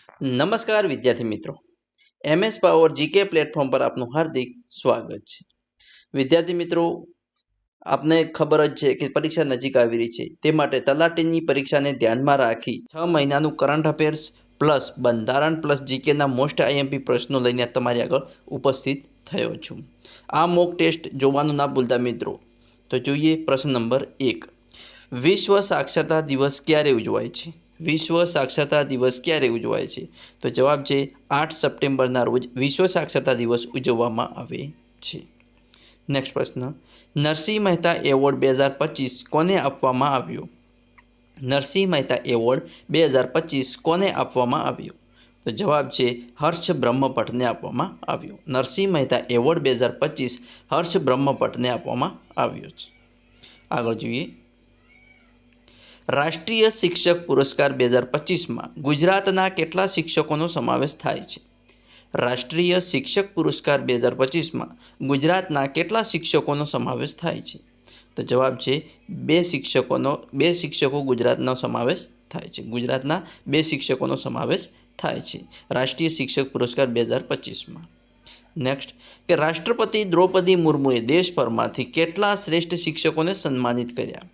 નમસ્કાર વિદ્યાર્થી મિત્રો, MS પાવર જીકે પ્લેટફોર્મ પર આપનું હાર્દિક સ્વાગત છે. વિદ્યાર્થી મિત્રો, આપને ખબર જ છે કે પરીક્ષા નજીક આવી રહી છે, તે માટે તલાટીની પરીક્ષાને ધ્યાનમાં રાખી 6 મહિનાનું કરંટ અફેર્સ પ્લસ બંધારણ પ્લસ જીકેના મોસ્ટ આઈએમપી પ્રશ્નો લઈને તમારી આગળ ઉપસ્થિત થયો છું. આ મોક ટેસ્ટ જોવાનું ના ભૂલતા મિત્રો. તો જોઈએ પ્રશ્ન નંબર 1. વિશ્વ સાક્ષરતા દિવસ ક્યારે ઉજવાય છે? વિશ્વ સાક્ષરતા દિવસ ક્યારે ઉજવાય છે? તો જવાબ છે 8 સપ્ટેમ્બરના રોજ વિશ્વ સાક્ષરતા દિવસ ઉજવવામાં આવે છે. નેક્સ્ટ પ્રશ્ન, નરસિંહ મહેતા એવોર્ડ 2025 કોને આપવામાં આવ્યો? નરસિંહ મહેતા એવોર્ડ 2025 કોને આપવામાં આવ્યો? તો જવાબ છે હર્ષ બ્રહ્મભટ્ટને આપવામાં આવ્યો. નરસિંહ મહેતા એવોર્ડ 2025 હર્ષ બ્રહ્મભટ્ટને આપવામાં આવ્યો છે. આગળ જોઈએ, રાષ્ટ્રીય શિક્ષક પુરસ્કાર 2025માં ગુજરાતના કેટલા શિક્ષકોનો સમાવેશ થાય છે? રાષ્ટ્રીય શિક્ષક પુરસ્કાર 2025માં ગુજરાતના કેટલા શિક્ષકોનો સમાવેશ થાય છે? તો જવાબ છે 2 શિક્ષકો ગુજરાતનો સમાવેશ થાય છે. ગુજરાતના 2 શિક્ષકોનો સમાવેશ થાય છે રાષ્ટ્રીય શિક્ષક પુરસ્કાર 2025માં. નેક્સ્ટ, કે રાષ્ટ્રપતિ દ્રૌપદી મુર્મુએ દેશભરમાંથી કેટલા શ્રેષ્ઠ શિક્ષકોને સન્માનિત કર્યા?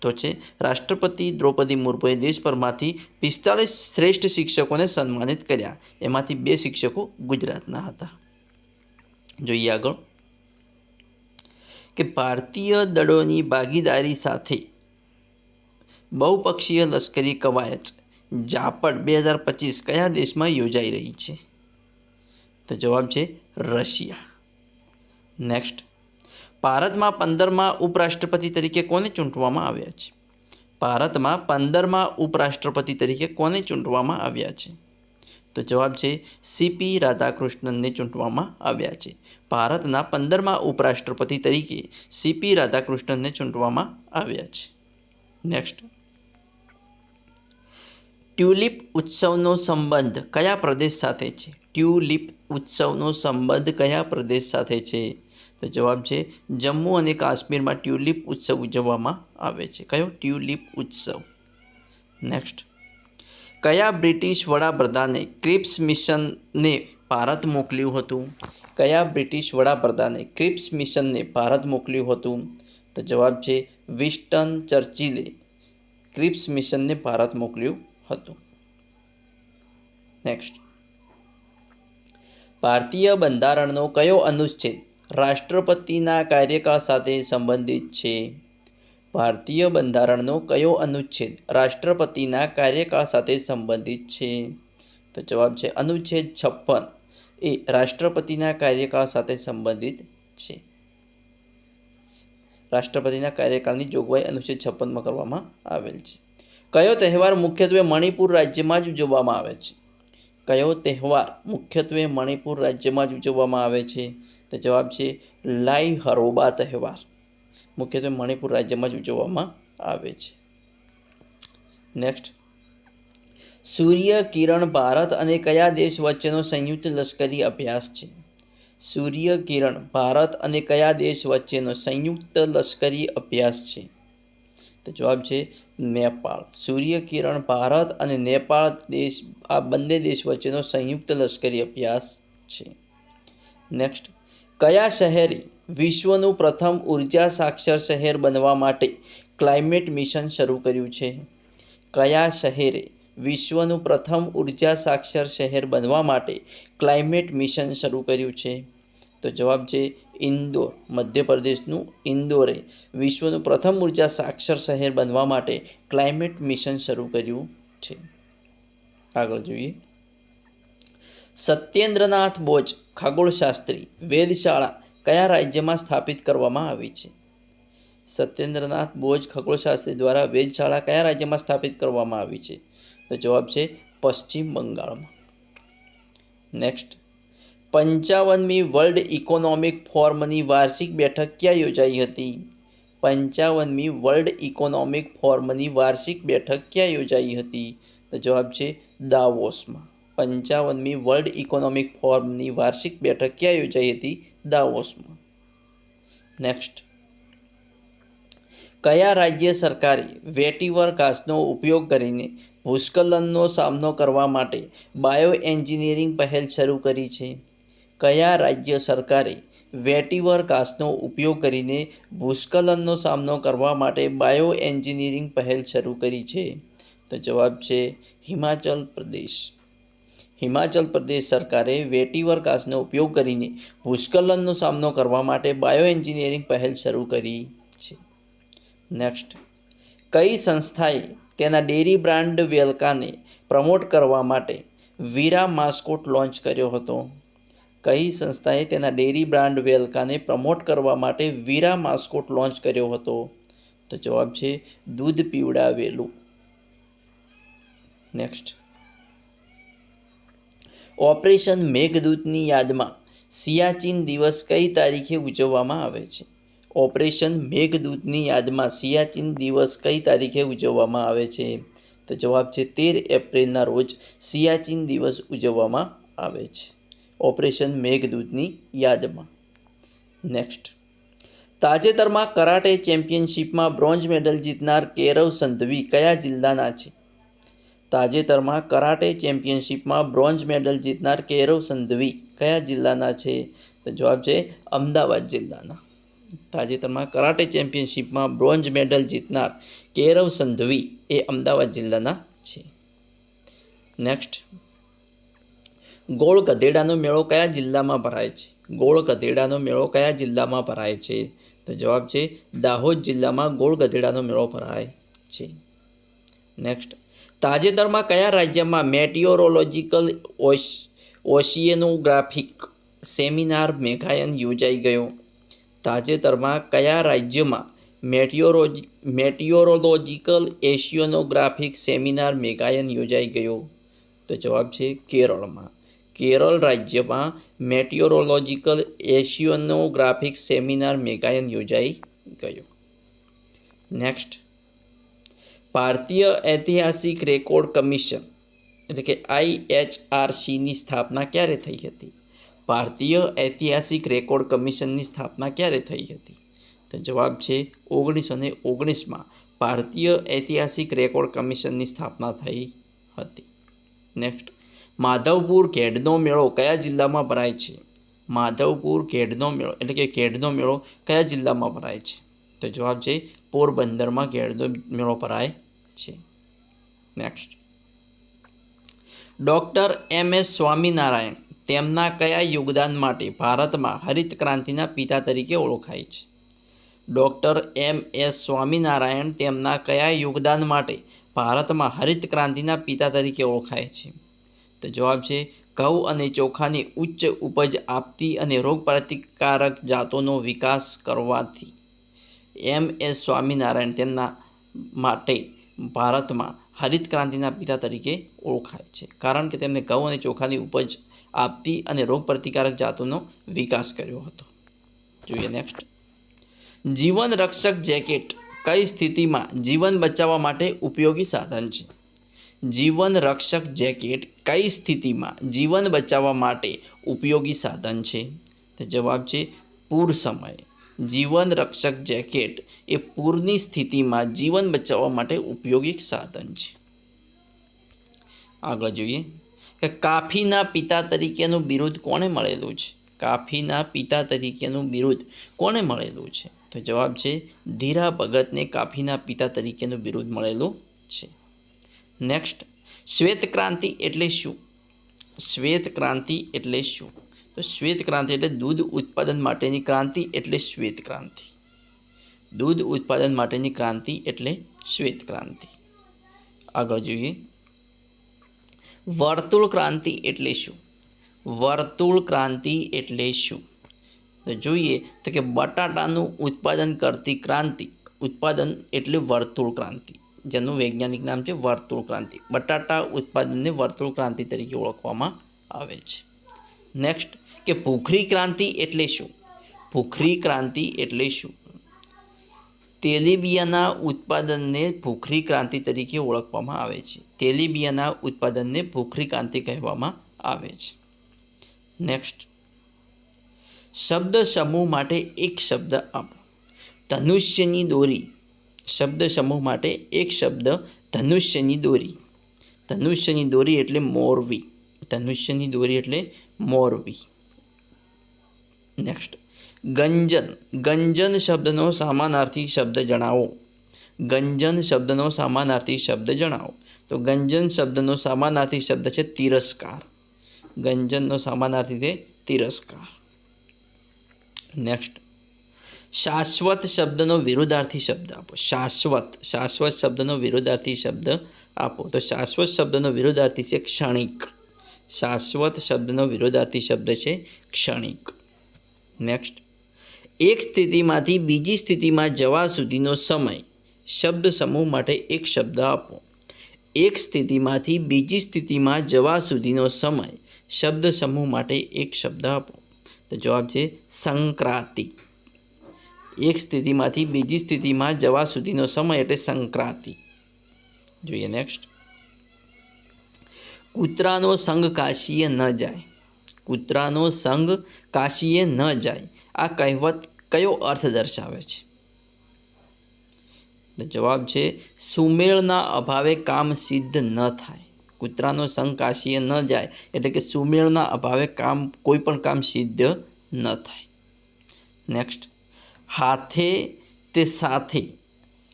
તો છે રાષ્ટ્રપતિ દ્રૌપદી મુર્મુએ દેશભરમાંથી 45 શ્રેષ્ઠ શિક્ષકોને સન્માનિત કર્યા. એમાંથી 2 શિક્ષકો ગુજરાતના હતા. જોઈએ આગળ, કે ભારતીય દળોની ભાગીદારી સાથે બહુપક્ષીય લશ્કરી કવાયત જાપડ 2025 કયા દેશમાં યોજાઈ રહી છે? તો જવાબ છે રશિયા. નેક્સ્ટ, ભારતમાં 15મા ઉપરાષ્ટ્રપતિ તરીકે કોને ચૂંટવામાં આવ્યા છે? ભારતમાં 15મા ઉપરાષ્ટ્રપતિ તરીકે કોને ચૂંટવામાં આવ્યા છે? તો જવાબ છે સીપી રાધાકૃષ્ણનને ચૂંટવામાં આવ્યા છે. ભારતના 15મા ઉપરાષ્ટ્રપતિ તરીકે સીપી રાધાકૃષ્ણનને ચૂંટવામાં આવ્યા છે. નેક્સ્ટ, ટ્યુલિપ ઉત્સવનો સંબંધ કયા પ્રદેશ સાથે છે? ટ્યુલિપ ઉત્સવનો સંબંધ કયા પ્રદેશ સાથે છે? તો જવાબ છે જમ્મુ અને કાશ્મીરમાં ટ્યુલિપ ઉત્સવ ઉજવવામાં આવે છે. કયો? ટ્યુલિપ ઉત્સવ. નેક્સ્ટ, કયા બ્રિટિશ વડાપ્રધાને ક્રિપ્સ મિશનને ભારત મોકલ્યું હતું? કયા બ્રિટિશ વડાપ્રધાને ક્રિપ્સ મિશનને ભારત મોકલ્યું હતું? તો જવાબ છે વિન્સ્ટન ચર્ચિલે ક્રિપ્સ મિશનને ભારત મોકલ્યું હતું. નેક્સ્ટ, ભારતીય બંધારણનો કયો અનુચ્છેદ રાષ્ટ્રપતિના કાર્યકાળ સાથે સંબંધિત છે? ભારતીય બંધારણનો કયો અનુચ્છેદ રાષ્ટ્રપતિના કાર્યકાળ સાથે સંબંધિત છે? તો જવાબ છે અનુચ્છેદ 56 એ રાષ્ટ્રપતિના કાર્યકાળ સાથે સંબંધિત છે. રાષ્ટ્રપતિના કાર્યકાળની જોગવાઈ અનુચ્છેદ 56માં કરવામાં આવેલ છે. કયો તહેવાર મુખ્યત્વે મણિપુર રાજ્યમાં જ ઉજવવામાં આવે છે? કયો તહેવાર મુખ્યત્વે મણિપુર રાજ્યમાં જ ઉજવવામાં આવે છે? તો જવાબ છે લાઈ હરોબા તહેવાર મુખ્યત્વે મણિપુર રાજ્યમાં જ ઉજવવામાં આવે છે. નેક્સ્ટ, સૂર્ય કિરણ ભારત અને કયા દેશ વચ્ચેનો સંયુક્ત લશ્કરી અભ્યાસ છે? સૂર્ય કિરણ ભારત અને કયા દેશ વચ્ચેનો સંયુક્ત લશ્કરી અભ્યાસ છે? તો જવાબ છે નેપાળ. સૂર્ય કિરણ ભારત અને નેપાળ દેશ, આ બંને દેશ વચ્ચેનો સંયુક્ત લશ્કરી અભ્યાસ છે. નેક્સ્ટ, કયા શહેરે વિશ્વનું પ્રથમ ઉર્જા સાક્ષર શહેર બનવા માટે ક્લાઇમેટ મિશન શરૂ કર્યું છે? કયા શહેરે વિશ્વનું પ્રથમ ઉર્જા સાક્ષર શહેર બનવા માટે ક્લાઇમેટ મિશન શરૂ કર્યું છે? તો જવાબ છે ઇન્દોર. મધ્યપ્રદેશનું ઇન્દોરે વિશ્વનું પ્રથમ ઉર્જા સાક્ષર શહેર બનવા માટે ક્લાઇમેટ મિશન શરૂ કર્યું છે. આગળ જોઈએ, સત્યેન્દ્રનાથ બોઝ ખગોળશાસ્ત્રી વેધશાળા કયા રાજ્યમાં સ્થાપિત કરવામાં આવી છે? સત્યેન્દ્રનાથ બોઝ ખગોળશાસ્ત્રી દ્વારા વેધશાળા કયા રાજ્યમાં સ્થાપિત કરવામાં આવી છે? તો જવાબ છે પશ્ચિમ બંગાળમાં. નેક્સ્ટ, 55મી વર્લ્ડ ઇકોનોમિક ફોરમની વાર્ષિક બેઠક ક્યાં યોજાઈ હતી? 55મી વર્લ્ડ ઇકોનોમિક ફોરમની વાર્ષિક બેઠક ક્યાં યોજાઈ હતી? તો જવાબ છે દાવોસમાં. 55મી વર્લ્ડ ઇકોનોમિક ફોરમની વાર્ષિક બેઠક ક્યાં યોજાઈ હતી? દાવોસમાં. નેક્સ્ટ, કયા રાજ્ય સરકારે વેટીવર ઘાસનો ઉપયોગ કરીને ભૂસ્ખલનનો સામનો કરવા માટે બાયો એન્જિનિયરિંગ પહેલ શરૂ કરી છે? કયા રાજ્ય સરકારે વેટીવર ઘાસનો ઉપયોગ કરીને ભૂસ્ખલનનો સામનો કરવા માટે બાયો એન્જિનિયરિંગ પહેલ શરૂ કરી છે? તો જવાબ છે હિમાચલ પ્રદેશ. હિમાચલ પ્રદેશ સરકારે વેટીવર ઘાસનો ઉપયોગ કરીને ભૂસ્ખલનનો સામનો કરવા માટે બાયો એન્જિનિયરિંગ પહેલ શરૂ કરી છે. નેક્સ્ટ, કઈ સંસ્થાએ તેના ડેરી બ્રાન્ડ વેલકાને પ્રમોટ કરવા માટે વીરા માસ્કોટ લોન્ચ કર્યો હતો? કઈ સંસ્થાએ તેના ડેરી બ્રાન્ડ વેલકાને પ્રમોટ કરવા માટે વીરા માસ્કોટ લોન્ચ કર્યો હતો? તો જવાબ છે દૂધ પીવડાવેલું. નેક્સ્ટ, ઓપરેશન મેઘદૂતની યાદમાં સિયાચીન દિવસ કઈ તારીખે ઉજવવામાં આવે છે? ઓપરેશન મેઘદૂતની યાદમાં સિયાચીન દિવસ કઈ તારીખે ઉજવવામાં આવે છે? તો જવાબ છે 13 એપ્રિલના રોજ સિયાચીન દિવસ ઉજવવામાં આવે છે, ઓપરેશન મેઘદૂતની યાદમાં. નેક્સ્ટ, તાજેતરમાં કરાટે ચેમ્પિયનશિપમાં બ્રોન્ઝ મેડલ જીતનાર કેરવ સંધવી કયા જિલ્લાના છે? તાજેતરમાં કરાટે ચેમ્પિયનશિપમાં બ્રોન્ઝ મેડલ જીતનાર કેરવ સંધવી કયા જિલ્લાના છે? તો જવાબ છે અમદાવાદ જિલ્લાના. તાજેતરમાં કરાટે ચેમ્પિયનશિપમાં બ્રોન્ઝ મેડલ જીતનાર કેરવ સંધવી એ અમદાવાદ જિલ્લાના છે. નેક્સ્ટ, ગોળ ગધેડાનો મેળો કયા જિલ્લામાં ભરાય છે? ગોળ ગધેડાનો મેળો કયા જિલ્લામાં ભરાય છે? તો જવાબ છે દાહોદ જિલ્લામાં ગોળ ગધેડાનો મેળો ભરાય છે. નેક્સ્ટ, તાજેતરમાં કયા રાજ્યમાં મેટિયોરોલોજીકલ ઓશિયનોગ્રાફિક સેમિનાર મેઘાયન યોજાઈ ગયો? તાજેતરમાં કયા રાજ્યમાં મેટિયોરોલોજીકલ ઓશિયનોગ્રાફિક સેમિનાર મેઘાયન યોજાઈ ગયો? તો જવાબ છે કેરળમાં. કેરળ રાજ્યમાં મેટિયોરોલોજીકલ ઓશિયનોગ્રાફિક સેમિનાર મેઘાયન યોજાઈ ગયો. નેક્સ્ટ, ભારતીય ઐતિહાસિક રેકોર્ડ કમિશન એટલે કે IHRCની સ્થાપના ક્યારે થઈ હતી? ભારતીય ઐતિહાસિક રેકોર્ડ કમિશનની સ્થાપના ક્યારે થઈ હતી? તો જવાબ છે 1919માં ભારતીય ઐતિહાસિક રેકોર્ડ કમિશનની સ્થાપના થઈ હતી. નેક્સ્ટ, માધવપુર ઘેડનો મેળો કયા જિલ્લામાં ભરાય છે? માધવપુર ઘેડનો મેળો એટલે કે ઘેડનો મેળો કયા જિલ્લામાં ભરાય છે? તો જવાબ છે પોરબંદરમાં ઘેડનો મેળો ભરાય છે. નેક્સ્ટ, ડૉક્ટર MS સ્વામિનારાયણ તેમના કયા યોગદાન માટે ભારતમાં હરિત ક્રાંતિના પિતા તરીકે ઓળખાય છે? ડૉક્ટર MS સ્વામિનારાયણ તેમના કયા યોગદાન માટે ભારતમાં હરિત ક્રાંતિના પિતા તરીકે ઓળખાય છે? તો જવાબ છે ઘઉં અને ચોખાની ઉચ્ચ ઉપજ આપતી અને રોગપ્રતિકારક જાતોનો વિકાસ કરવાથી MS સ્વામિનારાયણ તેમના માટે ભારતમાં હરિત ક્રાંતિના પિતા તરીકે ઓળખાય છે, કારણ કે તેમણે ઘઉં અને ચોખાની ઉપજ આપતી અને રોગપ્રતિકારક જાતોનો વિકાસ કર્યો હતો. જોઈએ નેક્સ્ટ, જીવન રક્ષક જેકેટ કઈ સ્થિતિમાં જીવન બચાવવા માટે ઉપયોગી સાધન છે? જીવન રક્ષક જેકેટ કઈ સ્થિતિમાં જીવન બચાવવા માટે ઉપયોગી સાધન છે? તો જવાબ છે પૂર સમયે. જીવન રક્ષક જેકેટ એ પૂરની સ્થિતિમાં જીવન બચાવવા માટે ઉપયોગી સાધન છે. આગળ જોઈએ કે કાફીના પિતા તરીકેનું બિરુદ કોને મળેલું છે? કાફીના પિતા તરીકેનું બિરુદ કોને મળેલું છે? તો જવાબ છે ધીરા ભગતને કાફીના પિતા તરીકેનું બિરુદ મળેલું છે. નેક્સ્ટ, શ્વેત ક્રાંતિ એટલે શું? શ્વેત ક્રાંતિ એટલે શું? તો શ્વેત ક્રાંતિ એટલે દૂધ ઉત્પાદન માટેની ક્રાંતિ એટલે શ્વેત ક્રાંતિ. દૂધ ઉત્પાદન માટેની ક્રાંતિ એટલે શ્વેત ક્રાંતિ. આગળ જોઈએ, વર્તુળ ક્રાંતિ એટલે શું? વર્તુળ ક્રાંતિ એટલે શું? તો જોઈએ તો કે બટાટાનું ઉત્પાદન કરતી ક્રાંતિ, ઉત્પાદન એટલે વર્તુળ ક્રાંતિ, જેનું વૈજ્ઞાનિક નામ છે વર્તુળ ક્રાંતિ. બટાટા ઉત્પાદનને વર્તુળ ક્રાંતિ તરીકે ઓળખવામાં આવે છે. નેક્સ્ટ, કે ભૂખરી ક્રાંતિ એટલે શું? ભૂખરી ક્રાંતિ એટલે શું? તેલીબિયાના ઉત્પાદનને ભૂખરી ક્રાંતિ તરીકે ઓળખવામાં આવે છે. તેલીબિયાના ઉત્પાદનને ભૂખરી ક્રાંતિ કહેવામાં આવે છે. નેક્સ્ટ, શબ્દ સમૂહ માટે એક શબ્દ આપો. ધનુષ્યની દોરી. શબ્દ સમૂહ માટે એક શબ્દ ધનુષ્યની દોરી. ધનુષ્યની દોરી એટલે મોરવી. ધનુષ્યની દોરી એટલે મોરવી. નેક્સ્ટ, ગંજન. ગંજન શબ્દનો સમાનાર્થી શબ્દ જણાવો. ગંજન શબ્દનો સમાનાર્થી શબ્દ જણાવો. તો ગંજન શબ્દનો સમાનાર્થી શબ્દ છે તિરસ્કાર. ગંજનનો સમાનાર્થી છે તિરસ્કાર. નેક્સ્ટ, શાશ્વત શબ્દનો વિરુદ્ધાર્થી શબ્દ આપો. શાશ્વત. શાશ્વત શબ્દનો વિરુદ્ધાર્થી શબ્દ આપો. તો શાશ્વત શબ્દનો વિરુદ્ધાર્થી છે ક્ષણિક. શાશ્વત શબ્દનો વિરુદ્ધાર્થી શબ્દ છે ક્ષણિક. નેક્સ્ટ, એક સ્થિતિમાંથી બીજી સ્થિતિમાં જવા સુધીનો સમય. શબ્દ સમૂહ માટે એક શબ્દ આપો. એક સ્થિતિમાંથી બીજી સ્થિતિમાં જવા સુધીનો સમય. શબ્દ સમૂહ માટે એક શબ્દ આપો. તો જવાબ છે સંક્રાંતિ. એક સ્થિતિમાંથી બીજી સ્થિતિમાં જવા સુધીનો સમય એટલે સંક્રાંતિ. જોઈએ નેક્સ્ટ, કૂતરાનો સંગ કાશીએ ન જાય. કૂતરાનો સંગ કાશીએ ન જાય. આ કહેવત કયો અર્થ દર્શાવે છે? તો જવાબ છે સુમેળના અભાવે કામ સિદ્ધ ન થાય. કૂતરાનો સંગ કાશીએ ન જાય એટલે કે સુમેળના અભાવે કોઈ પણ કામ સિદ્ધ ન થાય. નેક્સ્ટ, હાથે તે સાથે.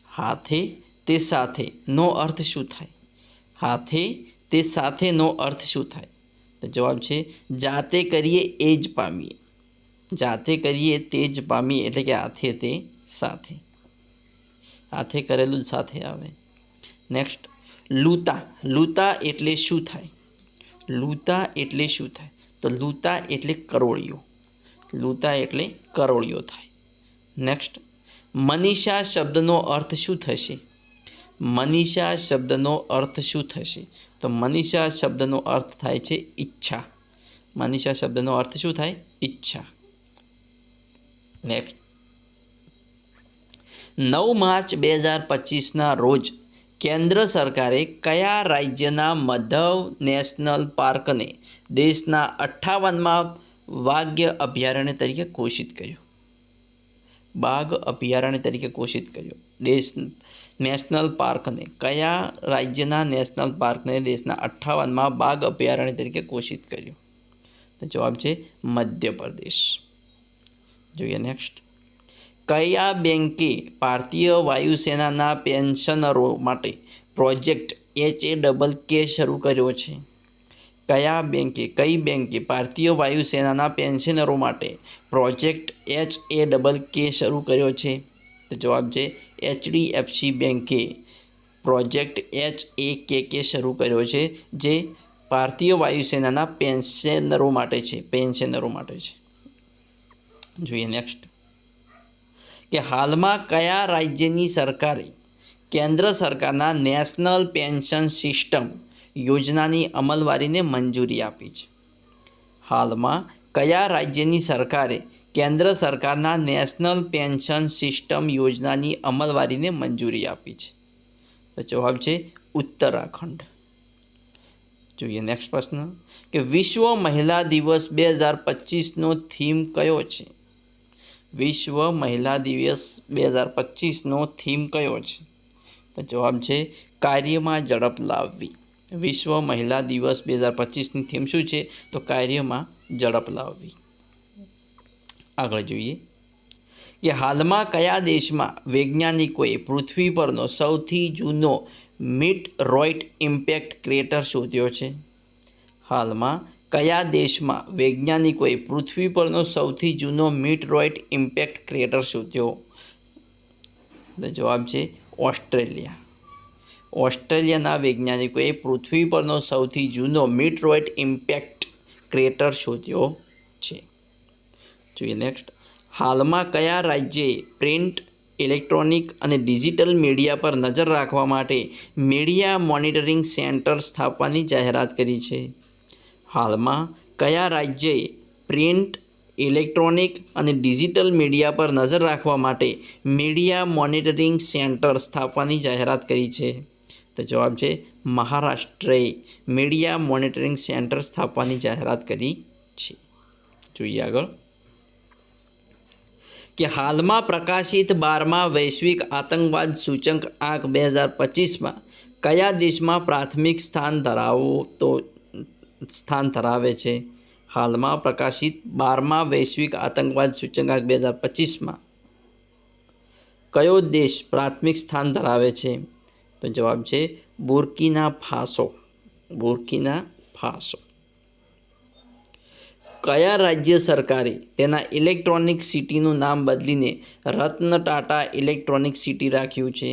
હાથે તે સાથે નો અર્થ શું થાય? હાથે તે સાથેનો અર્થ શું થાય? તો જવાબ છે જાતે કરીએ એ જ પામીએ. જાતે કરીએ તે જ પામીએ એટલે કે હાથે તે સાથે. હાથે કરેલું જ સાથે આવે. નેક્સ્ટ, લૂતા. લૂતા એટલે શું થાય? લૂતા એટલે શું થાય? તો લૂતા એટલે કરોળિયો. લૂતા એટલે કરોળિયો થાય. નેક્સ્ટ, મનીષા શબ્દનો અર્થ શું થશે? મનીષા શબ્દનો અર્થ શું થશે? તો મનીષા શબ્દનો અર્થ થાય છે ઈચ્છા. મનીષા શબ્દનો અર્થ શું થાય? ઈચ્છા. નેક્સ્ટ, 9 માર્ચ 2025ના રોજ કેન્દ્ર સરકારે કયા રાજ્યના મધવ નેશનલ પાર્કને દેશના 58માં વાઘ અભયારણ્ય તરીકે ઘોષિત કર્યો? બાઘ અભયારણ્ય તરીકે ઘોષિત કર્યો. નેશનલ પાર્કને કયા રાજ્યના નેશનલ પાર્કને દેશના 58માં બાઘ અભયારણ્ય તરીકે ઘોષિત કર્યો? તો જવાબ છે મધ્યપ્રદેશ. જોઈએ નેક્સ્ટ, કયા બેંકે ભારતીય વાયુસેનાના પેન્શનરો માટે પ્રોજેક્ટ HAKK શરૂ કર્યો છે? કઈ બેંકે ભારતીય વાયુસેનાના પેન્શનરો માટે પ્રોજેક્ટ HAKK શરૂ કર્યો છે? તો જવાબ છે HDFC બેંકે પ્રોજેક્ટ HAKK શરૂ કર્યો છે, જે ભારતીય વાયુસેનાના પેન્શનરો માટે છે. જોઈએ નેક્સ્ટ, કે હાલમાં કયા રાજ્યની સરકારે કેન્દ્ર સરકારના નેશનલ પેન્શન સિસ્ટમ યોજનાની અમલવારીને મંજૂરી આપી છે? હાલમાં કયા રાજ્યની સરકારે કેન્દ્ર સરકારના નેશનલ પેન્શન સિસ્ટમ યોજનાની અમલવારીને મંજૂરી આપી છે? તો જવાબ છે ઉત્તરાખંડ. જોઈએ નેક્સ્ટ પ્રશ્ન, કે વિશ્વ મહિલા દિવસ 2025નો થીમ કયો છે? વિશ્વ મહિલા દિવસ 2025નો થીમ કયો છે? તો જવાબ છે કાર્યમાં ઝડપ લાવવી. વિશ્વ મહિલા દિવસ 2025ની થીમ શું છે? તો કાર્યમાં ઝડપ લાવવી. આગળ જોઈએ, કે હાલમાં કયા દેશમાં વૈજ્ઞાનિકોએ પૃથ્વી પરનો સૌથી જૂનો મીટરોઇડ ઇમ્પેક્ટ ક્રેટર શોધ્યો છે? હાલમાં કયા દેશમાં વૈજ્ઞાનિકોએ પૃથ્વી પરનો સૌથી જૂનો મીટરોઇડ ઇમ્પેક્ટ ક્રેટર શોધ્યો? તો જવાબ છે ઓસ્ટ્રેલિયા. ઓસ્ટ્રેલિયાના વૈજ્ઞાનિકોએ પૃથ્વી પરનો સૌથી જૂનો મીટરોઇડ ઇમ્પેક્ટ ક્રેટર શોધ્યો છે. જોઈએ નેક્સ્ટ, હાલમાં કયા રાજ્યે પ્રિન્ટ, ઇલેક્ટ્રોનિક અને ડિજિટલ મીડિયા પર નજર રાખવા માટે મીડિયા મોનિટરિંગ સેન્ટર સ્થાપવાની જાહેરાત કરી છે? હાલમાં કયા રાજ્યએ પ્રિન્ટ, ઇલેક્ટ્રોનિક અને ડિજિટલ મીડિયા પર નજર રાખવા માટે મીડિયા મોનિટરિંગ સેન્ટર સ્થાપવાની જાહેરાત કરી છે? તો જવાબ છે મહારાષ્ટ્રએ મીડિયા મોનિટરિંગ સેન્ટર સ્થાપવાની જાહેરાત કરી છે. જોઈએ આગળ, કે હાલમાં પ્રકાશિત 12મા વૈશ્વિક આતંકવાદ સૂચકાંક 2025માં કયા દેશમાં પ્રાથમિક સ્થાન ધરાવે છે? હાલમાં પ્રકાશિત 12મા વૈશ્વિક આતંકવાદ સૂચકાંક 2025માં કયો દેશ પ્રાથમિક સ્થાન ધરાવે છે? તો જવાબ છે બુર્કિના ફાસો. બુર્કિના ફાસો. કયા રાજ્ય સરકારે તેના ઇલેક્ટ્રોનિક સિટીનું નામ બદલીને રત્ન ટાટા ઇલેક્ટ્રોનિક સિટી રાખ્યું છે?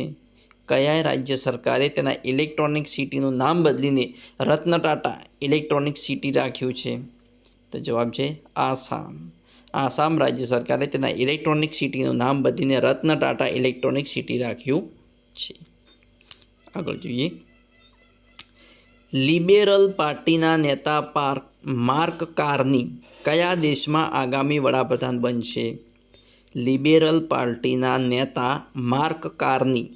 કયા રાજ્ય સરકારે તેના ઇલેક્ટ્રોનિક સિટીનું નામ બદલીને રત્ન ટાટા ઇલેક્ટ્રોનિક સિટી રાખ્યું છે? તો જવાબ છે આસામ. આસામ રાજ્ય સરકારે તેના ઇલેક્ટ્રોનિક સિટીનું નામ બદલીને રત્ન ટાટા ઇલેક્ટ્રોનિક સિટી રાખ્યું છે. આગળ જોઈએ. લિબરલ પાર્ટીના નેતા માર્ક કાર્ની કયા દેશમાં આગામી વડાપ્રધાન બનશે? લિબરલ પાર્ટીના નેતા માર્ક કાર્ની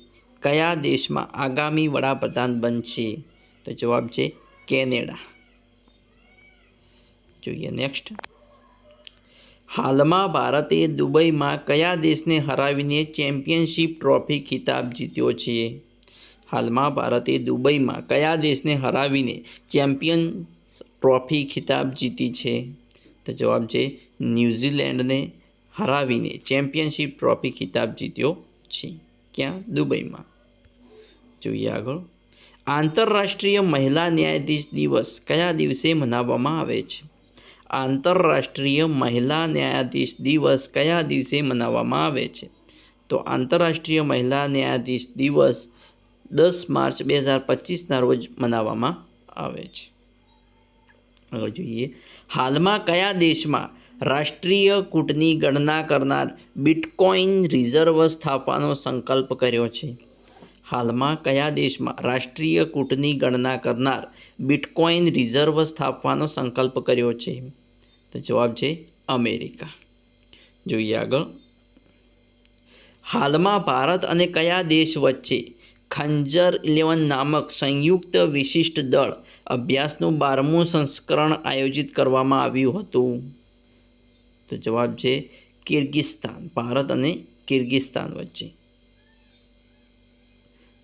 કયા દેશમાં આગામી વડાપ્રધાન બનશે? તો જવાબ છે કેનેડા. જોઈએ નેક્સ્ટ. હાલમાં ભારતે દુબઈમાં કયા દેશને હરાવીને ચેમ્પિયનશિપ ટ્રોફી ખિતાબ જીત્યો છે? હાલમાં ભારતે દુબઈમાં કયા દેશને હરાવીને ચેમ્પિયન ટ્રોફી ખિતાબ જીતી છે? તો જવાબ છે ન્યૂઝીલેન્ડને હરાવીને ચેમ્પિયનશિપ ટ્રોફી ખિતાબ જીત્યો છે. ક્યાં? દુબઈમાં. જોઈએ આગળ. આંતરરાષ્ટ્રીય મહિલા ન્યાયાધીશ દિવસ કયા દિવસે મનાવવામાં આવે છે? આંતરરાષ્ટ્રીય મહિલા ન્યાયાધીશ દિવસ કયા દિવસે મનાવવામાં આવે છે? તો આંતરરાષ્ટ્રીય મહિલા ન્યાયાધીશ દિવસ 10 માર્ચ 2025ના રોજ મનાવવામાં આવે છે. આગળ જોઈએ. હાલમાં કયા દેશમાં રાષ્ટ્રીય કૂટની ગણના કરનાર બિટકોઇન રિઝર્વ સ્થાપવાનો સંકલ્પ કર્યો છે? હાલમાં કયા દેશમાં રાષ્ટ્રીય કૂટની ગણના કરનાર બિટકોઇન રિઝર્વ સ્થાપવાનો સંકલ્પ કર્યો છે? તો જવાબ છે અમેરિકા. જોઈએ આગળ. હાલમાં ભારત અને કયા દેશ વચ્ચે ખંજર 11 નામક સંયુક્ત વિશિષ્ટ દળ અભ્યાસનું 12મું સંસ્કરણ આયોજિત કરવામાં આવ્યું હતું? તો જવાબ છે કિર્ગિસ્તાન. ભારત અને કિર્ગિસ્તાન વચ્ચે.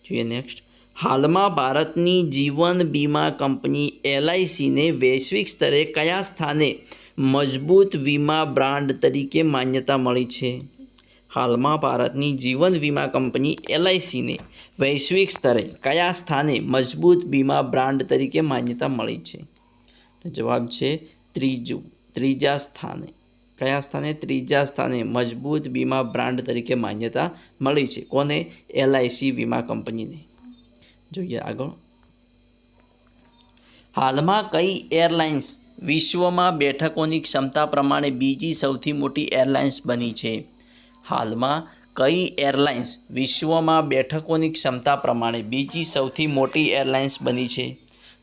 જોઈએ નેક્સ્ટ. હાલમાં ભારતની જીવન વીમા કંપની LICને વૈશ્વિક સ્તરે કયા સ્થાને મજબૂત વીમા બ્રાન્ડ તરીકે માન્યતા મળી છે? હાલમાં ભારતની જીવન વીમા કંપની LICને વૈશ્વિક સ્તરે કયા સ્થાને મજબૂત વીમા બ્રાન્ડ તરીકે માન્યતા મળી છે? તો જવાબ છે ત્રીજા સ્થાને. કયા સ્થાને? ત્રીજા સ્થાને મજબૂત વીમા બ્રાન્ડ તરીકે માન્યતા મળી છે. કોને? LIC વીમા કંપનીને. જોઈએ આગળ. હાલમાં કઈ એરલાઇન્સ વિશ્વમાં બેઠકોની ક્ષમતા પ્રમાણે બીજી સૌથી મોટી એરલાઇન્સ બની છે? હાલમાં કઈ એરલાઇન્સ વિશ્વમાં બેઠકોની ક્ષમતા પ્રમાણે બીજી સૌથી મોટી એરલાઇન્સ બની છે?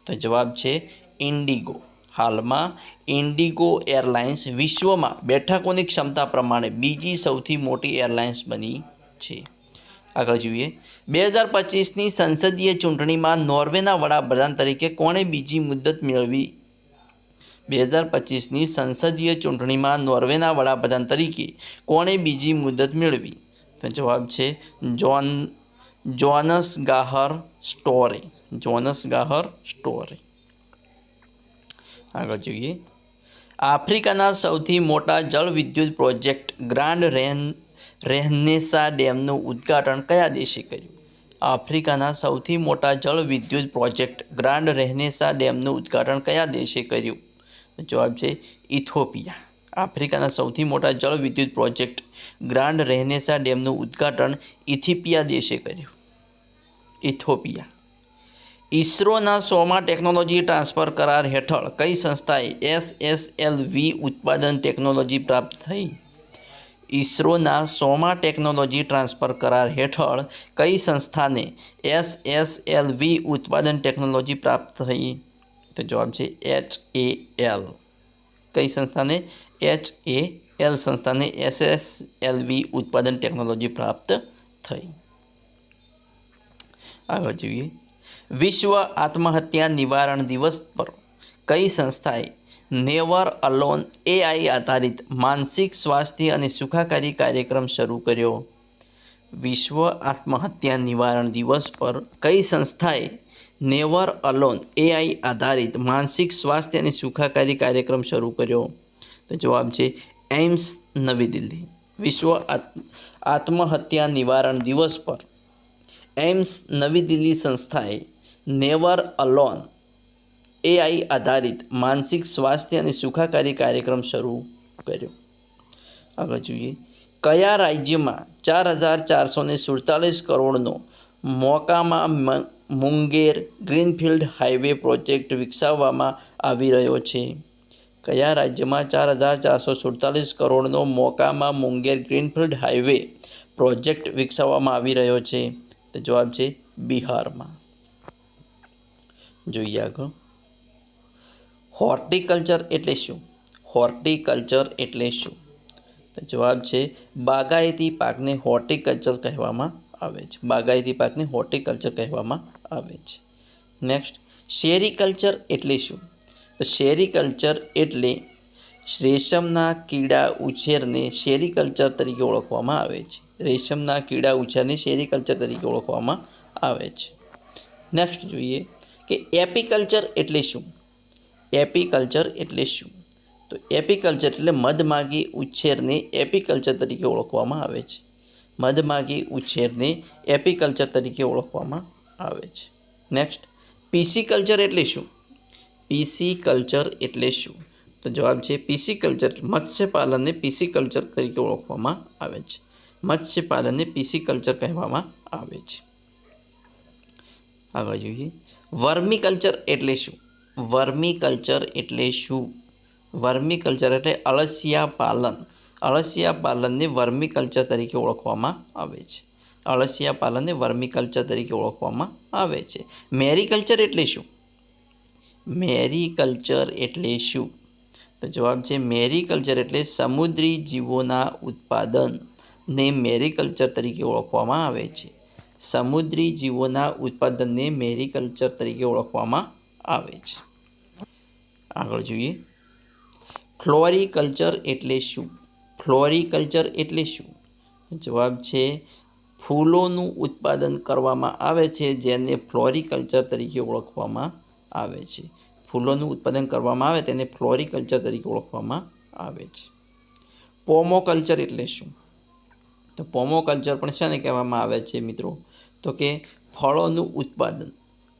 તો જવાબ છે ઇન્ડિગો. હાલમાં ઇન્ડિગો એરલાઇન્સ વિશ્વમાં બેઠકોની ક્ષમતા પ્રમાણે બીજી સૌથી મોટી એરલાઇન્સ બની છે. આગળ જોઈએ. 2025ની સંસદીય ચૂંટણીમાં નોર્વેના વડાપ્રધાન તરીકે કોણે બીજી મુદત મેળવી? 2025ની સંસદીય ચૂંટણીમાં નોર્વેના વડાપ્રધાન તરીકે કોણે બીજી મુદત મેળવી? તો જવાબ છે જોનસ ગાહર સ્ટોરે. જોનસ ગાહર સ્ટોરે. આગળ જોઈએ. આફ્રિકાના સૌથી મોટા જળવિદ્યુત પ્રોજેક્ટ ગ્રાન્ડ રેહનેસા ડેમનું ઉદ્ઘાટન કયા દેશે કર્યું? આફ્રિકાના સૌથી મોટા જળવિદ્યુત પ્રોજેક્ટ ગ્રાન્ડ રેહનેસા ડેમનું ઉદ્ઘાટન કયા દેશે કર્યું? જવાબ છે ઇથોપિયા. આફ્રિકાના સૌથી મોટા જળવિદ્યુત પ્રોજેક્ટ ગ્રાન્ડ રેહનેસા ડેમનું ઉદ્ઘાટન ઇથોપિયા દેશે કર્યું. ઇથોપિયા. ઇસરોના 100મા ટેકનોલોજી ટ્રાન્સફર કરાર હેઠળ કઈ સંસ્થાએ SSLV ઉત્પાદન ટેકનોલોજી પ્રાપ્ત થઈ? ઇસરોના 100મા ટેકનોલોજી ટ્રાન્સફર કરાર હેઠળ કઈ સંસ્થાને SSLV ઉત્પાદન ટેકનોલોજી પ્રાપ્ત થઈ? તો જવાબ છે HAL. કઈ સંસ્થાને? HAL સંસ્થાને SSLV ઉત્પાદન ટેકનોલોજી પ્રાપ્ત થઈ. આગળ જોઈએ. વિશ્વ આત્મહત્યા નિવારણ દિવસ પર કઈ સંસ્થાએ નેવર અલોન AI આધારિત માનસિક સ્વાસ્થ્ય અને સુખાકારી કાર્યક્રમ શરૂ કર્યો? વિશ્વ આત્મહત્યા નિવારણ દિવસ પર કઈ સંસ્થાએ નેવર અલોન AI આધારિત માનસિક સ્વાસ્થ્ય અને સુખાકારી કાર્યક્રમ શરૂ કર્યો? તો જવાબ છે એમ્સ નવી દિલ્હી. વિશ્વ આત્મહત્યા નિવારણ દિવસ પર એમ્સ નવી દિલ્હી સંસ્થાએ નેવર અલોન AI આધારિત માનસિક સ્વાસ્થ્ય અને સુખાકારી કાર્યક્રમ શરૂ કર્યો. આગળ જોઈએ, કયા રાજ્યમાં 4,447 કરોડનો મોકામાં મુંગેર ગ્રીનફિલ્ડ હાઈવે પ્રોજેક્ટ વિકસાવવામાં આવી રહ્યો છે? કયા રાજ્યમાં 4,447 કરોડનો મોકામાં મુંગેર ગ્રીનફિલ્ડ હાઈવે પ્રોજેક્ટ વિકસાવવામાં આવી રહ્યો છે? તો જવાબ છે બિહારમાં. જોઈએ આગળ, હોર્ટિકલ્ચર એટલે શું? હોર્ટિકલ્ચર એટલે શું? તો જવાબ છે બાગાયતી પાકને હોર્ટિકલ્ચર કહેવામાં આવે છે. બાગાયતી પાકને હોર્ટિકલ્ચર કહેવામાં આવે છે. નેક્સ્ટ, સેરીકલ્ચર એટલે શું? તો સેરીકલ્ચર એટલે રેશમના કીડા ઉછેરને સેરીકલ્ચર તરીકે ઓળખવામાં આવે છે. રેશમના કીડા ઉછેરને સેરીકલ્ચર તરીકે ઓળખવામાં આવે છે. નેક્સ્ટ જોઈએ કે એપીકલ્ચર એટલે શું? એપીકલ્ચર એટલે શું? તો એપીકલ્ચર એટલે મધમાગી ઉછેરને એપીકલ્ચર તરીકે ઓળખવામાં આવે છે. મધમાગી ઉછેરને એપીકલ્ચર તરીકે ઓળખવામાં આવે છે. નેક્સ્ટ, પીસીકલ્ચર એટલે શું? પીસીકલ્ચર એટલે શું? તો જવાબ છે પીસીકલ્ચર મત્સ્યપાલનને પીસીકલ્ચર તરીકે ઓળખવામાં આવે છે. મત્સ્યપાલનને પીસીકલ્ચર કહેવામાં આવે છે. આગળ જોઈએ, વર્મિકલ્ચર એટલે શું? વર્મિકલ્ચર એટલે શું? વર્મિકલ્ચર એટલે અળસિયા પાલન. અળસિયા પાલનને વર્મિકલ્ચર તરીકે ઓળખવામાં આવે છે. અળસિયા પાલનને વર્મિકલ્ચર તરીકે ઓળખવામાં આવે છે. મેરીકલ્ચર એટલે શું? મેરીકલ્ચર એટલે શું? તો જવાબ છે મેરીકલ્ચર એટલે સમુદ્રી જીવોના ઉત્પાદનને મેરીકલ્ચર તરીકે ઓળખવામાં આવે છે. સમુદ્રી જીવોના ઉત્પાદનને મેરીકલ્ચર તરીકે ઓળખવામાં આવે છે. આગળ જોઈએ, ફ્લોરિકલ્ચર એટલે શું? ફ્લોરિકલ્ચર એટલે શું? જવાબ છે ફૂલોનું ઉત્પાદન કરવામાં આવે છે જેને ફ્લોરિકલ્ચર તરીકે ઓળખવામાં આવે છે. ફૂલોનું ઉત્પાદન કરવામાં આવે તેને ફ્લોરિકલ્ચર તરીકે ઓળખવામાં આવે છે. પોમોકલ્ચર એટલે શું? તો પોમોકલ્ચર પણ શાને કહેવામાં આવે છે મિત્રો? તો કે ફળોનું ઉત્પાદન.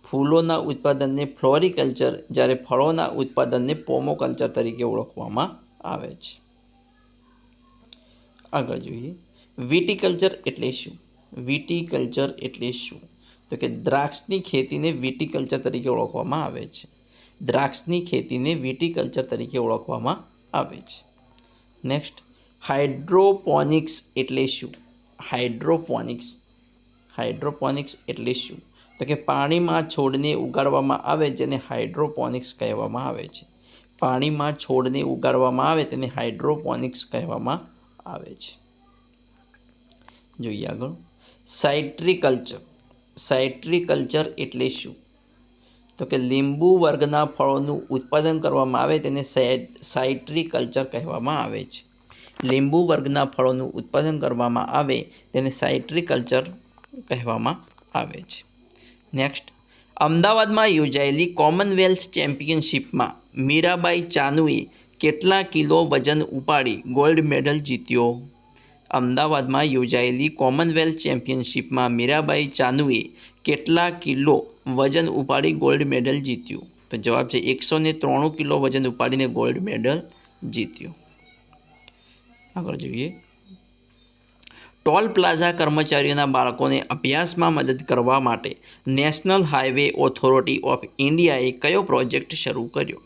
ફૂલોના ઉત્પાદનને ફ્લોરિકલ્ચર, જ્યારે ફળોના ઉત્પાદનને પોમોકલ્ચર તરીકે ઓળખવામાં આવે છે. આગળ જોઈએ, વિટીકલ્ચર એટલે શું? વિટીકલ્ચર એટલે શું? તો કે દ્રાક્ષની ખેતીને વિટીકલ્ચર તરીકે ઓળખવામાં આવે છે. દ્રાક્ષની ખેતીને વિટીકલ્ચર તરીકે ઓળખવામાં આવે છે. નેક્સ્ટ, હાઇડ્રોપોનિક્સ એટલે શું? હાઇડ્રોપોનિક્સ. હાઇડ્રોપોનિક્સ એટલે શું? તો કે પાણીમાં છોડને ઉગાડવામાં આવે જેને હાઇડ્રોપોનિક્સ કહેવામાં આવે છે. પાણીમાં છોડને ઉગાડવામાં આવે તેને હાઇડ્રોપોનિક્સ કહેવામાં આવે છે. જોઈએ આગળ, સાઇટ્રિકલ્ચર. સાઇટ્રિકલ્ચર એટલે શું? તો કે લીંબુ વર્ગના ફળોનું ઉત્પાદન કરવામાં આવે તેને સાઇટ્રિકલ્ચર કહેવામાં આવે છે. લીંબુ વર્ગના ફળોનું ઉત્પાદન કરવામાં આવે તેને સાઇટ્રિકલ્ચર કહેવામાં આવે છે. નેક્સ્ટ, અમદાવાદમાં યોજાયેલી કોમનવેલ્થ ચેમ્પિયનશિપમાં મીરાબાઈ ચાનુએ કેટલા કિલો વજન ઉપાડી ગોલ્ડ મેડલ જીત્યો? અમદાવાદમાં યોજાયેલી કોમનવેલ્થ ચેમ્પિયનશિપમાં મીરાબાઈ ચાનુએ કેટલા કિલો વજન ઉપાડી ગોલ્ડ મેડલ જીત્યું? તો જવાબ છે 193 કિલો વજન ઉપાડીને ગોલ્ડ મેડલ જીત્યો. આગળ જોઈએ, ટોલ પ્લાઝા કર્મચારીઓના બાળકોને અભ્યાસમાં મદદ કરવા માટે નેશનલ હાઈવે ઓથોરિટી ઓફ ઇન્ડિયાએ કયો પ્રોજેક્ટ શરૂ કર્યો?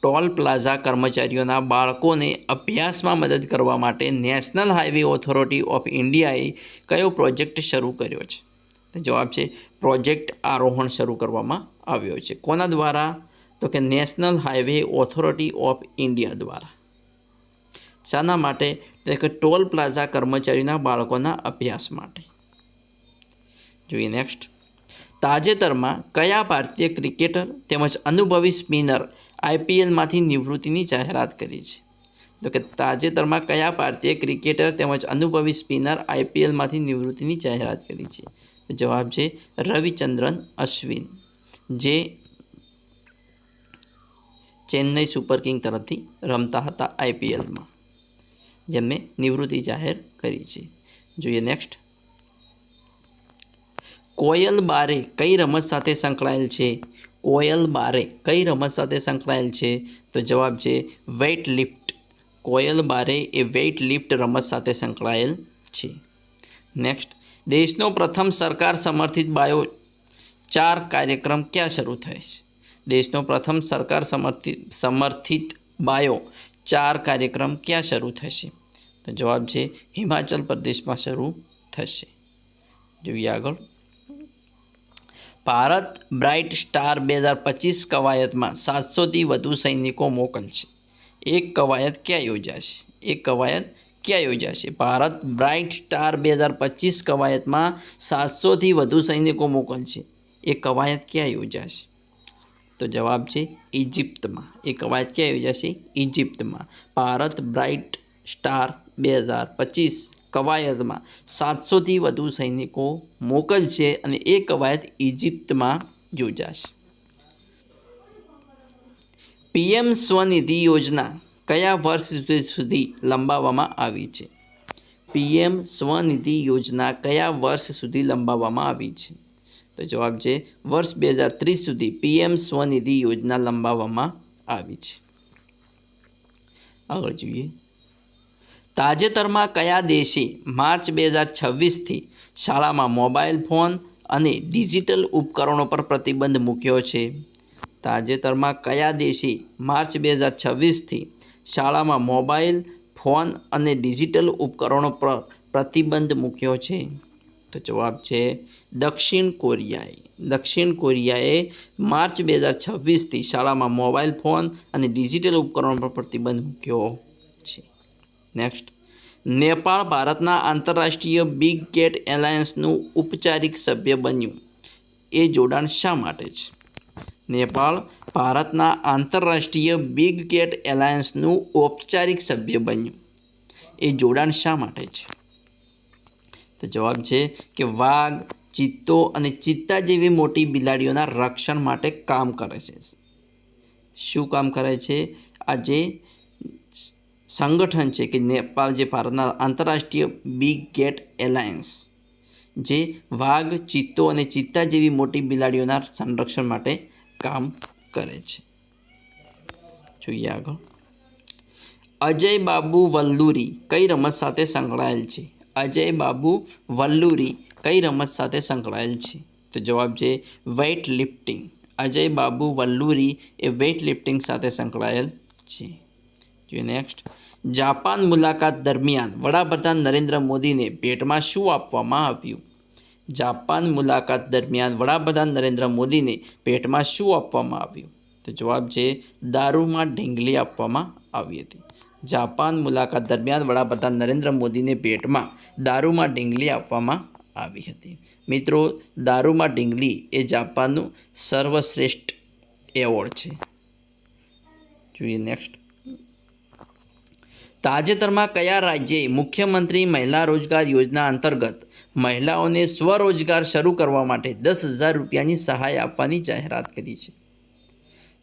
ટોલ પ્લાઝા કર્મચારીઓના બાળકોને અભ્યાસમાં મદદ કરવા માટે નેશનલ હાઈવે ઓથોરિટી ઓફ ઇન્ડિયાએ કયો પ્રોજેક્ટ શરૂ કર્યો છે? તો જવાબ છે પ્રોજેક્ટ આરોહણ શરૂ કરવામાં આવ્યો છે. કોના દ્વારા? તો કે national highway authority of India દ્વારા. શાના માટે? તો કે ટોલ પ્લાઝા કર્મચારીના બાળકોના અભ્યાસ માટે. જોઈએ નેક્સ્ટ, તાજેતરમાં કયા ભારતીય ક્રિકેટર તેમજ અનુભવી સ્પિનર IPLમાંથી નિવૃત્તિની જાહેરાત કરી છે? તો કે તાજેતરમાં કયા ભારતીય ક્રિકેટર તેમજ અનુભવી સ્પિનર આઈપીએલમાંથી નિવૃત્તિની જાહેરાત કરી છે? તો જવાબ છે રવિચંદ્રન અશ્વિન, જે ચેન્નઈ સુપર કિંગ તરફથી રમતા હતા આઈપીએલમાં, જેમને નિવૃત્તિ જાહેર કરી છે. જોઈએ નેક્સ્ટ. કોયલ બારે કઈ રમત સાથે સંકળાયેલ છે? કોયલ બારે કઈ રમત સાથે સંકળાયેલ છે? તો જવાબ છે વેઇટ લિફ્ટ. કોયલ બારે એ વેઇટ લિફ્ટ રમત સાથે સંકળાયેલ છે. નેક્સ્ટ. દેશનો પ્રથમ સરકાર સમર્થિત બાયો 4 કાર્યક્રમ ક્યાં શરૂ થાય છે? દેશનો પ્રથમ સરકાર સમર્થિત બાયો 4 કાર્યક્રમ ક્યાં શરૂ થશે? તો જવાબ છે હિમાચલ પ્રદેશમાં શરૂ થશે. જોઈએ આગળ. ભારત બ્રાઇટ સ્ટાર 2025 કવાયતમાં 700થી વધુ સૈનિકો મોકલશે. એક કવાયત ક્યાં યોજાશે? ભારત બ્રાઇટ સ્ટાર 2025 કવાયતમાં 700થી વધુ સૈનિકો મોકલશે. એ કવાયત ક્યાં યોજાશે? તો જવાબ છે ઇજિપ્તમાં. એ કવાયત ક્યાં યોજાશે? ઇજિપ્તમાં. ભારત બ્રાઇટ સ્ટાર 2025 કવાયતમાં 700થી વધુ સૈનિકો મોકલશે અને એ કવાયત ઇજિપ્તમાં યોજાશે. પીએમ સ્વનિધિ યોજના કયા વર્ષ સુધી લંબાવવામાં આવી છે? પીએમ સ્વનિધિ યોજના કયા વર્ષ સુધી લંબાવવામાં આવી છે? તો જવાબ છે વર્ષ 2030 સુધી પીએમ સ્વનિધિ યોજના લંબાવવામાં આવી છે. આગળ જોઈએ. તાજેતરમાં કયા દેશે માર્ચ 2026થી શાળામાં મોબાઈલ ફોન અને ડિજિટલ ઉપકરણો પર પ્રતિબંધ મૂક્યો છે? તાજેતરમાં કયા દેશે માર્ચ 2026થી શાળામાં મોબાઈલ ફોન અને ડિજિટલ ઉપકરણો પર પ્રતિબંધ મૂક્યો છે? તો જવાબ છે દક્ષિણ કોરિયાએ. દક્ષિણ કોરિયાએ માર્ચ 2026થી શાળામાં મોબાઈલ ફોન અને ડિજિટલ ઉપકરણો પર પ્રતિબંધ મૂક્યો છે. નેક્સ્ટ. નેપાળ ભારતના આંતરરાષ્ટ્રીય બિગ કેટ એલાયન્સનું ઔપચારિક સભ્ય બન્યું. એ જોડાણ શા માટે છે? નેપાળ ભારતના આંતરરાષ્ટ્રીય બિગ કેટ એલાયન્સનું ઔપચારિક સભ્ય બન્યું. એ જોડાણ શા માટે છે? તો જવાબ છે કે વાઘ, ચિત્તો અને ચિત્તા જેવી મોટી બિલાડીઓના રક્ષણ માટે કામ કરે છે. શું કામ કરે છે? આ જે સંગઠન છે કે નેપાળ, જે ભારતના આંતરરાષ્ટ્રીય બિગ કેટ એલાયન્સ, જે વાઘ, ચિત્તો અને ચિત્તા જેવી મોટી બિલાડીઓના સંરક્ષણ માટે કામ કરે છે. જોઈએ આગળ. અજય બાબુ વલ્લુરી કઈ રમત સાથે સંકળાયેલ છે? અજય બાબુ વલ્લુરી કઈ રમત સાથે સંકળાયેલ છે? તો જવાબ છે વેઇટ લિફ્ટિંગ. અજય બાબુ વલ્લુરી એ વેઇટ લિફ્ટિંગ સાથે સંકળાયેલ છે. જોઈએ નેક્સ્ટ. જાપાન મુલાકાત દરમિયાન વડાપ્રધાન નરેન્દ્ર મોદીને ભેટમાં શું આપવામાં આવ્યું? જાપાન મુલાકાત દરમિયાન વડાપ્રધાન નરેન્દ્ર મોદીને ભેટમાં શું આપવામાં આવ્યું? તો જવાબ છે દારૂમાં ઢીંગલી આપવામાં આવી હતી. જાપાન મુલાકાત દરમિયાન વડાપ્રધાન નરેન્દ્ર મોદીને ભેટમાં દારૂમાં ઢીંગલી આપવામાં આવી હતી. મિત્રો, દારૂમાં ઢીંગલી એ જાપાનનું સર્વશ્રેષ્ઠ એવોર્ડ છે. જોઈએ નેક્સ્ટ. તાજેતરમાં કયા રાજ્યે મુખ્યમંત્રી મહિલા રોજગાર યોજના અંતર્ગત મહિલાઓને સ્વરોજગાર શરૂ કરવા માટે 10,000 રૂપિયાની સહાય આપવાની જાહેરાત કરી છે?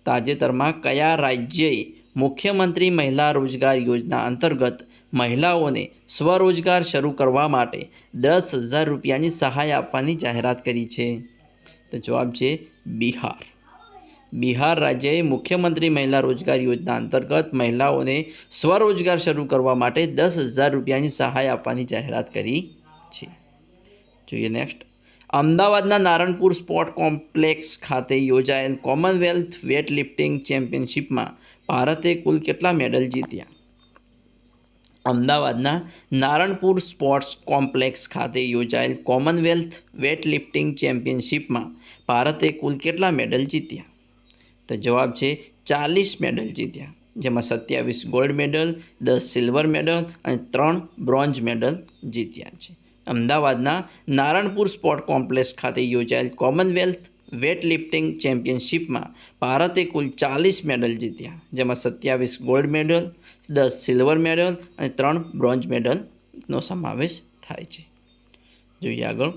તાજેતરમાં કયા રાજ્યએ મુખ્યમંત્રી મહિલા રોજગાર યોજના અંતર્ગત મહિલાઓને સ્વરોજગાર શરૂ કરવા માટે 10,000 રૂપિયાની સહાય આપવાની જાહેરાત કરી છે? તો જવાબ છે બિહાર. બિહાર રાજ્યએ મુખ્યમંત્રી મહિલા રોજગાર યોજના અંતર્ગત મહિલાઓને સ્વરોજગાર શરૂ કરવા માટે 10,000 રૂપિયાની સહાય આપવાની જાહેરાત કરી છે. જોઈએ નેક્સ્ટ. અમદાવાદના નારણપુર સ્પોર્ટ કોમ્પ્લેક્સ ખાતે યોજાયેલ કોમનવેલ્થ વેટ લિફ્ટિંગ ચેમ્પિયનશિપમાં ભારતે કુલ કેટલા મેડલ જીત્યા? અમદાવાદના નારણપુર સ્પોર્ટ્સ કોમ્પ્લેક્સ ખાતે યોજાયેલ કોમનવેલ્થ વેટ લિફ્ટિંગ ચેમ્પિયનશિપમાં ભારતે કુલ કેટલા મેડલ જીત્યા? તો જવાબ છે 40 મેડલ જીત્યા, જેમાં 27 ગોલ્ડ મેડલ, 10 સિલ્વર મેડલ અને 3 બ્રોન્ઝ મેડલ જીત્યા છે. અમદાવાદના નારણપુર સ્પોર્ટ કોમ્પ્લેક્સ ખાતે યોજાયેલ કોમનવેલ્થ વેઇટલિફ્ટિંગ ચેમ્પિયનશિપમાં ભારતે કુલ 40 મેડલ જીત્યા, જેમાં 27 ગોલ્ડ મેડલ, 10 સિલ્વર મેડલ અને 3 બ્રોન્ઝ મેડલનો સમાવેશ થાય છે. જોઈએ આગળ.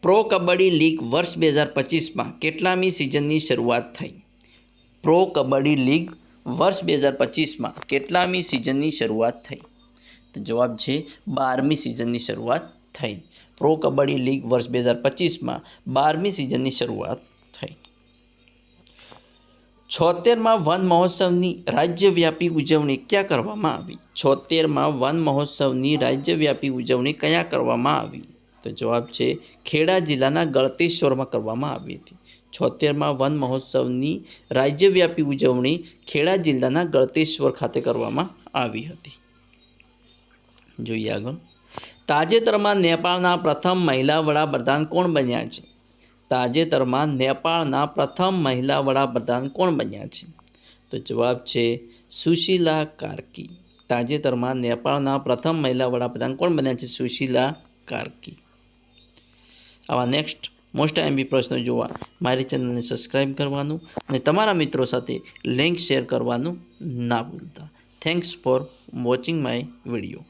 પ્રો કબડ્ડી લીગ વર્ષ 2025માં કેટલામી સિઝનની શરૂઆત થઈ? પ્રો કબડ્ડી લીગ વર્ષ 2025માં કેટલામી સિઝનની શરૂઆત થઈ? તો જવાબ છે 12મી સિઝનની શરૂઆત થઈ. પ્રો કબડ્ડી લીગ વર્ષ 2025માં 12મી સિઝનની શરૂઆત થઈ. 76માં વન મહોત્સવની રાજ્યવ્યાપી ઉજવણી ક્યાં કરવામાં આવી? 76માં વન મહોત્સવની રાજ્યવ્યાપી ઉજવણી ક્યાં કરવામાં આવી? તો જવાબ છે ખેડા જિલ્લાના ગળતેશ્વરમાં કરવામાં આવી હતી. 76માં વન મહોત્સવની રાજ્યવ્યાપી ઉજવણી ખેડા જિલ્લાના ગળતેશ્વર ખાતે કરવામાં આવી હતી. જોઈએ આગળ. તાજેતરમાં નેપાળના પ્રથમ મહિલા વડાપ્રધાન કોણ બન્યા છે? તાજેતરમાં નેપાળના પ્રથમ મહિલા વડાપ્રધાન કોણ બન્યા છે? તો જવાબ છે સુશીલા કાર્કી. તાજેતરમાં નેપાળના પ્રથમ મહિલા વડાપ્રધાન કોણ બન્યા છે? સુશીલા કાર્કી. આવા નેક્સ્ટ મોસ્ટ આઈએમપી પ્રશ્નો જોવા મારી ચેનલને સબસ્ક્રાઈબ કરવાનું અને તમારા મિત્રો સાથે લિંક શેર કરવાનું ના ભૂલતા. Thanks for watching my video.